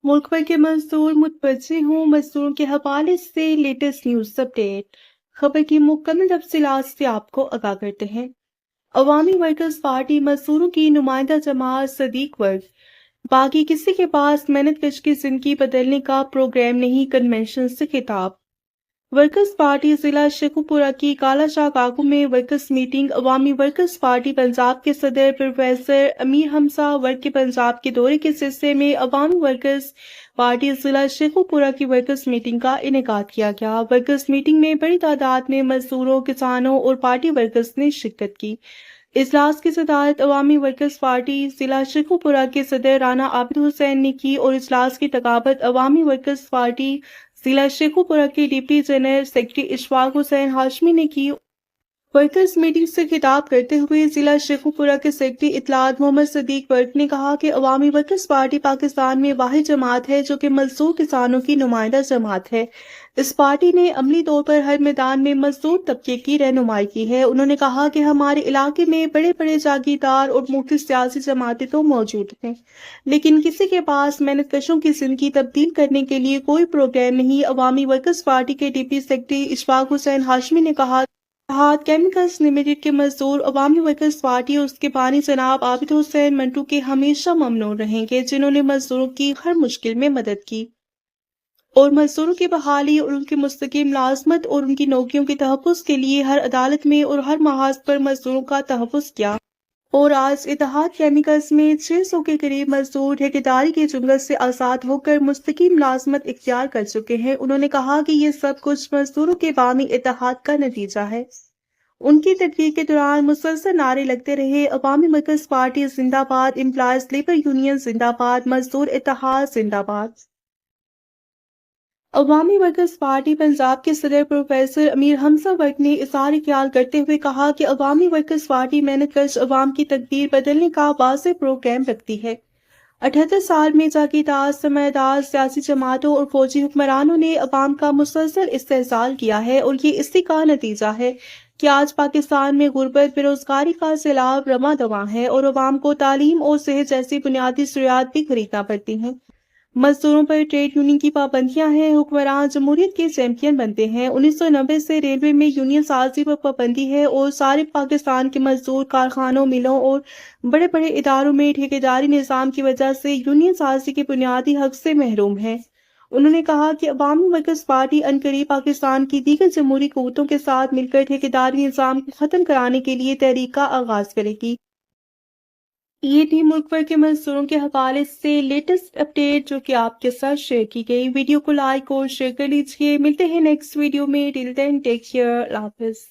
मुल्क भर के मजदूर मुतवज्जे हों मजदूरों के हवाले से लेटेस्ट न्यूज अपडेट। खबर की मुकम्मल तफसीलात से आपको आगाह करते हैं। अवामी वर्कर्स पार्टी मजदूरों की नुमाइंदा जमात सदीक वर्ग बाकी किसी के पास मेहनत कश की जिंदगी बदलने का प्रोग्राम नहीं, कन्वेंशन से खिताब। वर्कर्स पार्टी जिला शेखुपुरा की काला शाह काकू में वर्कर्स मीटिंग। अवामी वर्कर्स पार्टी पंजाब के सदर प्रोफेसर अमीर हमजा वर्क के पंजाब के दौरे के सिलसिले में अवामी वर्कर्स पार्टी जिला शेखुपुरा की वर्कर्स मीटिंग का इनेकाद किया गया। वर्कर्स मीटिंग में बड़ी तादाद में मजदूरों, किसानों और पार्टी वर्कर्स ने शिरकत की। इजलास की सदारत अवामी वर्कर्स पार्टी जिला शेखुपुरा के सदर राना आबिद हुसैन ने की और इजलास की तकाबत अवामी वर्कर्स पार्टी जिला शेखुपुरा के deputy general secretary Ishfaq Hussain Hashmi ने की। वर्कर्स मीटिंग से खिताब करते हुए जिला शेखुपुरा के सेक्रेटरी इतलात मोहम्मद सदीक वर्क ने कहा कि अवामी वर्कर्स पार्टी पाकिस्तान में वाहिद जमात है जो कि मजदूर किसानों की नुमाइंदा जमात है। इस पार्टी ने अमली तौर पर हर मैदान में मजदूर तबके की रहनुमाई की है। उन्होंने कहा कि हमारे इलाके में बड़े बड़े जागीरदार और मुख्तलिफ सियासी जमातें तो मौजूद हैं, लेकिन किसी के पास मेहनत कशों की जिंदगी तब्दील करने के लिए कोई प्रोग्राम नहीं। अवामी वर्कर्स पार्टी के डिप्टी सेक्रेटरी इशफाक हुसैन हाशमी ने कहा, इत्तेहाद केमिकल्स लिमिटेड के मजदूर अवामी वर्कर्स पार्टी और उसके बानी जनाब आबिद हुसैन मंटू के हमेशा ममनून रहेंगे, जिन्होंने मजदूरों की हर मुश्किल में मदद की और मजदूरों की बहाली और उनकी मुस्तकिल मुलाजमत और उनकी नौकरियों के तहफ़्फ़ुज़ के लिए हर अदालत में और हर महाज पर मजदूरों का तहफ़्फ़ुज़ किया। और आज इत्तेहाद केमिकल्स में 600 के करीब मजदूर ठेकेदारी के जुंगल से आज़ाद होकर मुस्तकिल मुलाजमत इख्तियार कर चुके हैं। उन्होंने कहा कि ये सब कुछ मजदूरों के बामी इत्तेहाद का नतीजा है। उनकी तकरीर के दौरान मुसलसल नारे लगते रहे, अवामी वर्कर्स पार्टी जिंदाबाद, एम्प्लॉयज लेबर यूनियन जिंदाबाद, मजदूर इत्तेहाद जिंदाबाद। अवामी वर्कर्स पार्टी पंजाब के सदर प्रोफेसर अमीर हमजा वर्क ने इज़हार ख्याल करते हुए कहा कि अवामी वर्कर्स पार्टी मेहनत कश अवाम की तकदीर बदलने का वाज़ेह प्रोग्राम रखती है। 78 साल में जागीरदार, सरमायादार, सियासी जमातों और फौजी हुक्मरानों ने अवाम का मुसलसल इस्तेहसाल किया है और ये इसी का नतीजा है कि आज पाकिस्तान में गुर्बत, बेरोजगारी का सैलाब रमा दवा है और अवाम को तालीम और सेहत जैसी बुनियादी ज़रूरियात भी खरीदना पड़ती हैं। मजदूरों पर ट्रेड यूनियन की पाबंदियां हैं। हुक्मरान जमहूरियत के चैंपियन बनते हैं। 1990 से रेलवे में यूनियन साजी पर पाबंदी है और सारे पाकिस्तान के मजदूर कारखानों, मिलों और बड़े बड़े इदारों में ठेकेदारी निज़ाम की वजह से यूनियन साजी के बुनियादी हक से महरूम है। उन्होंने कहा कि अवामी वर्कर्स पार्टी अनकरीब पाकिस्तान की दीगर जमहूरी कुव्वतों के साथ मिलकर ठेकेदारी निज़ाम को खत्म कराने के लिए तहरीक का आगाज करेगी। ये थी मुल्क भर के मजदूरों के हवाले से लेटेस्ट अपडेट जो कि आपके साथ शेयर की गई। वीडियो को लाइक और शेयर कर लीजिए। मिलते हैं नेक्स्ट वीडियो में। टिल देन टेक केयर, अल्लाह हाफिज़।